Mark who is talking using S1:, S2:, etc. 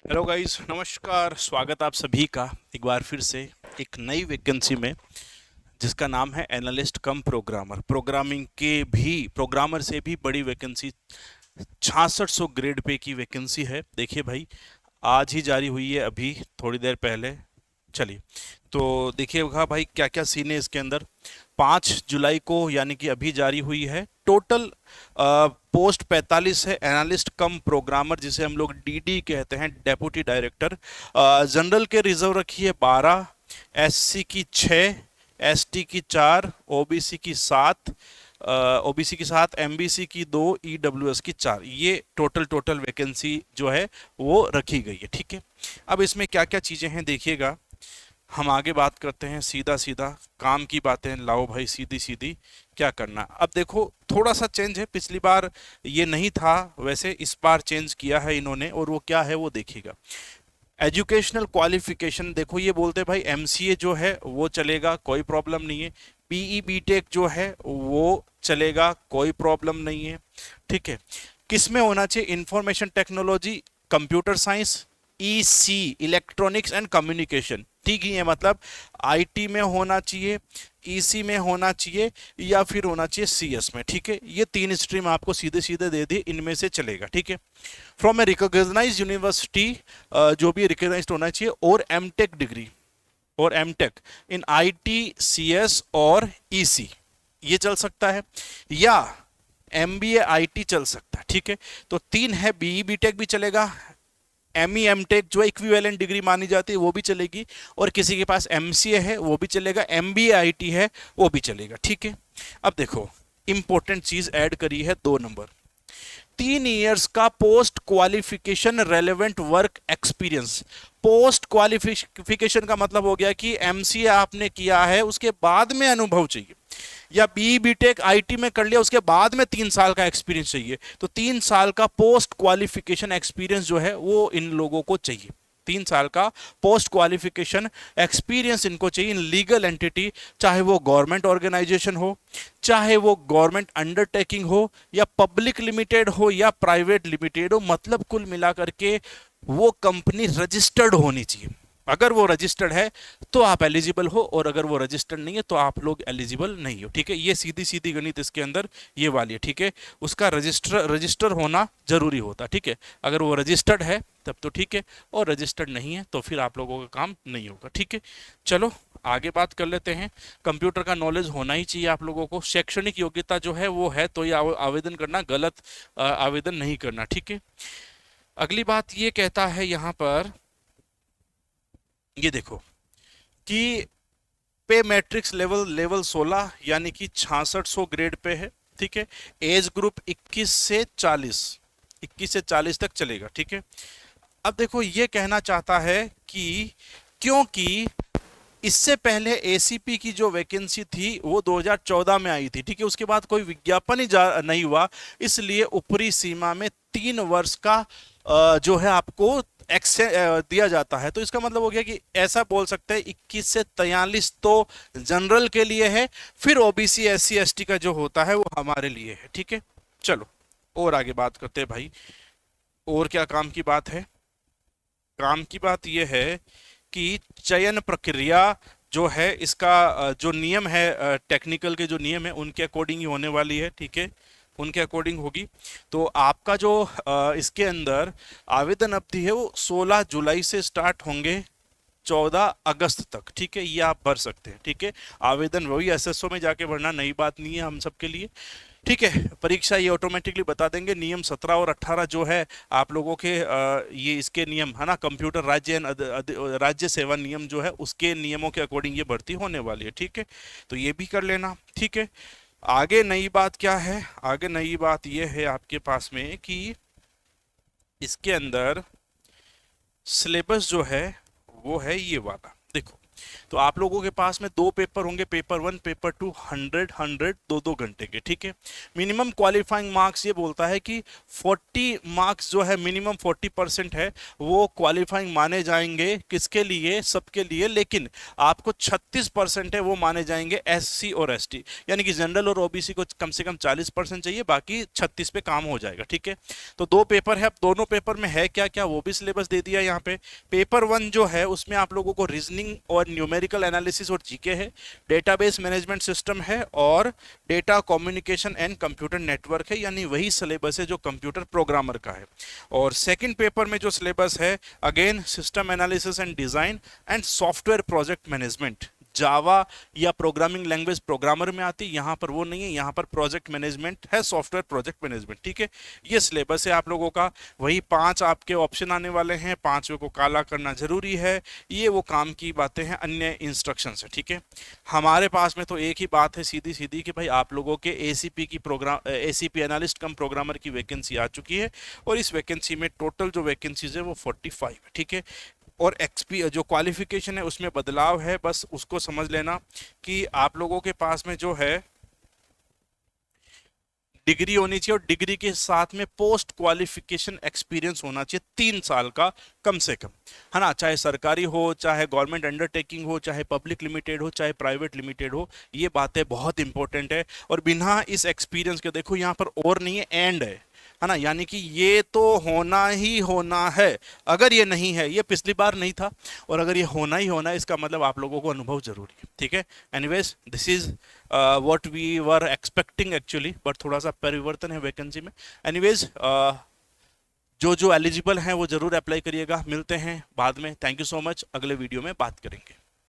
S1: Hello guys, नमस्कार। स्वागत आप सभी का एक बार फिर से एक नई वैकेंसी में, जिसका नाम है एनालिस्ट कम प्रोग्रामर। प्रोग्रामिंग के भी प्रोग्रामर से भी बड़ी वैकेंसी, 6600 ग्रेड पे की वैकेंसी है। देखिए भाई, आज ही जारी हुई है, अभी थोड़ी देर पहले। चलिए, तो देखिएगा भाई क्या क्या सीन है इसके अंदर। 5 जुलाई को यानी कि अभी जारी हुई है। टोटल पोस्ट 45 है, एनालिस्ट कम प्रोग्रामर, जिसे हम लोग डीडी कहते हैं, डेप्यूटी डायरेक्टर। जनरल के रिजर्व रखी है 12, एससी की 6, एसटी की 4, ओबीसी की 7, ओबीसी की 7, एमबीसी की 2, ईडब्ल्यूएस की 4। ये टोटल टोटल वैकेंसी जो है वो रखी गई है। ठीक है, अब इसमें क्या क्या चीजें हैं देखिएगा। हम आगे बात करते हैं, सीधा सीधा काम की बातें लाओ भाई, सीधी सीधी क्या करना। अब देखो, थोड़ा सा चेंज है। पिछली बार ये नहीं था, वैसे इस बार चेंज किया है इन्होंने, और वो क्या है वो देखिएगा। एजुकेशनल क्वालिफिकेशन, देखो ये बोलते हैं भाई एमसीए जो है वो चलेगा, कोई प्रॉब्लम नहीं है। बीई बीटेक जो है वो चलेगा, कोई प्रॉब्लम नहीं है। ठीक है, किस में होना चाहिए? Information technology, computer science, EC, electronics and communication. ठीक ही है, मतलब आईटी में होना चाहिए, ईसी में होना चाहिए, या फिर होना चाहिए सीएस में। ठीक है, ये तीन स्ट्रीम आपको सीधे सीधे दे दी, इनमें से चलेगा। ठीक है, फ्रॉम ए रिकॉग्नाइज्ड यूनिवर्सिटी, जो भी रिकॉग्नाइज्ड होना चाहिए, और एमटेक डिग्री, और एमटेक इन आईटी, सीएस और ईसी, ये चल सकता है। या एमबीए आईटी चल सकता है। ठीक है, तो तीन है। बीई बीटेक भी चलेगा, एमई एमटेक जो इक्विवेलेंट डिग्री मानी जाती है वो भी चलेगी, और किसी के पास एमसीए है वो भी चलेगा, एमबीए आईटी है वो भी चलेगा। ठीक है, अब देखो इंपॉर्टेंट चीज ऐड करी है, 2 नंबर, 3 इयर्स का post qualification relevant work experience. Post qualification का मतलब हो गया कि एमसीए आपने किया है, उसके बाद में अनुभव चाहिए, या बी बीटेक आईटी में कर लिया, उसके बाद में 3 साल का एक्सपीरियंस चाहिए। तो 3 साल का पोस्ट क्वालिफिकेशन एक्सपीरियंस जो है वो इन लोगों को चाहिए। 3 साल का पोस्ट क्वालिफिकेशन एक्सपीरियंस इनको चाहिए इन लीगल एंटिटी, चाहे वो गवर्नमेंट ऑर्गेनाइजेशन हो, चाहे वो गवर्नमेंट अंडरटेकिंग हो, या पब्लिक लिमिटेड हो, या प्राइवेट लिमिटेड हो। मतलब कुल मिलाकर के वो कंपनी रजिस्टर्ड होनी चाहिए। अगर वो रजिस्टर्ड है तो आप एलिजिबल हो, और अगर वो रजिस्टर्ड नहीं है तो आप लोग एलिजिबल नहीं हो। ठीक है, ये सीधी सीधी गणित इसके अंदर ये वाली है। ठीक है, उसका रजिस्टर होना जरूरी होता है। ठीक है, अगर वो रजिस्टर्ड है तब तो ठीक है, और रजिस्टर्ड नहीं है तो फिर आप लोगों का काम नहीं होगा। ठीक है, चलो आगे बात कर लेते हैं। कंप्यूटर का नॉलेज होना ही चाहिए आप लोगों को। शैक्षणिक योग्यता जो है वो है, तो ये आवेदन करना, गलत आवेदन नहीं करना। ठीक है, अगली बात ये कहता है यहाँ पर, ये देखो कि पे मैट्रिक्स लेवल लेवल 16 यानी कि 6600 ग्रेड पे है। ठीक है, एज ग्रुप 21 से 40 तक चलेगा। ठीक है, अब देखो ये कहना चाहता है कि क्योंकि इससे पहले एसीपी की जो वैकेंसी थी वो 2014 में आई थी। ठीक है, उसके बाद कोई विज्ञापन ही नहीं हुआ, इसलिए ऊपरी सीमा में 3 वर्ष का जो है आपको दिया जाता है। तो इसका मतलब हो गया कि ऐसा बोल सकते हैं 21 से 43 तो जनरल के लिए है, फिर ओबीसी एससी एसटी का जो होता है वो हमारे लिए है। ठीक है, चलो और आगे बात करते हैं भाई। और क्या काम की बात है? काम की बात यह है कि चयन प्रक्रिया जो है इसका जो नियम है, टेक्निकल के जो नियम है उनके अकॉर्डिंग ही होने वाली है। ठीक है, उनके अकॉर्डिंग होगी। तो आपका जो इसके अंदर आवेदन अवधि है वो 16 जुलाई से स्टार्ट होंगे, 14 अगस्त तक। ठीक है, ये आप भर सकते हैं। ठीक है, आवेदन वही एसएसओ में जाके भरना, नई बात नहीं है हम सबके लिए। ठीक है, परीक्षा ये ऑटोमेटिकली बता देंगे। नियम 17 और 18 जो है आप लोगों के, ये इसके नियम है ना, कंप्यूटर राज्य राज्य सेवा नियम जो है उसके नियमों के अकॉर्डिंग ये भर्ती होने वाली है। ठीक है, तो ये भी कर लेना। ठीक है, आगे नई बात क्या है? आगे नई बात ये है आपके पास में कि इसके अंदर सिलेबस जो है वो है ये वाला। देखो, तो आप लोगों के पास में 2 पेपर होंगे, पेपर 1 पेपर 2, 100 2 घंटे के, ठीक है। मिनिमम क्वालिफाइंग मार्क्स ये बोलता है कि 40 मार्क्स जो है, मिनिमम 40% है, वो क्वालिफाइंग माने जाएंगे। किसके लिए? सबके लिए। लेकिन आपको 36% है वो माने जाएंगे एससी और एसटी, यानी कि जनरल और ओबीसी को कम से कम 40% चाहिए, बाकी 36 पे काम हो जाएगा, ठीक है। तो 2 पेपर है। अब दोनों पेपर में है क्या क्या, वो भी सिलेबस दे दिया यहाँ पे। पेपर 1 जो है उसमें आप लोगों को रीजनिंग और न्यूमेरिकल एनालिसिस और जीके है, डेटाबेस मैनेजमेंट सिस्टम है और data communication and computer network है, यानी वही सिलेबस है जो कंप्यूटर प्रोग्रामर का है। और सेकंड पेपर में जो सिलेबस है, again system analysis and design and software project management. Java या प्रोग्रामिंग लैंग्वेज प्रोग्रामर में आती, यहां पर वो नहीं है, यहां पर प्रोजेक्ट मैनेजमेंट है, सॉफ्टवेयर प्रोजेक्ट मैनेजमेंट, ठीक है। ये सिलेबस है आप लोगों का। वही 5 आपके ऑप्शन आने वाले हैं, 5वें को काला करना जरूरी है। ये वो काम की बातें हैं, अन्य इंस्ट्रक्शन है, ठीक है। हमारे पास में तो एक ही बात है सीधी सीधी कि भाई आप लोगों के एसीपी की एसीपी एनालिस्ट कम प्रोग्रामर की वैकेंसी आ चुकी है, और इस वैकेंसी में टोटल जो वैकेंसीज है वो 45 है, ठीक है। और एक्सपी जो क्वालिफिकेशन है उसमें बदलाव है, बस उसको समझ लेना कि आप लोगों के पास में जो है डिग्री होनी चाहिए, और डिग्री के साथ में पोस्ट क्वालिफिकेशन एक्सपीरियंस होना चाहिए 3 साल का कम से कम, है ना। चाहे सरकारी हो, चाहे गवर्नमेंट अंडरटेकिंग हो, चाहे पब्लिक लिमिटेड हो, चाहे प्राइवेट लिमिटेड हो, ये बातें बहुत इंपॉर्टेंट है। और बिना इस एक्सपीरियंस के, देखो यहाँ पर और नहीं है, एंड है ना, यानी कि ये तो होना ही होना है। अगर ये नहीं है, ये पिछली बार नहीं था, और अगर ये होना ही होना है, इसका मतलब आप लोगों को अनुभव जरूरी है, ठीक है। Anyways this is what we were expecting actually, but थोड़ा सा परिवर्तन है वैकेंसी में। एनीवेज जो जो एलिजिबल हैं वो जरूर अप्लाई करिएगा। मिलते हैं बाद में। थैंक यू सो मच, अगले वीडियो में बात करेंगे।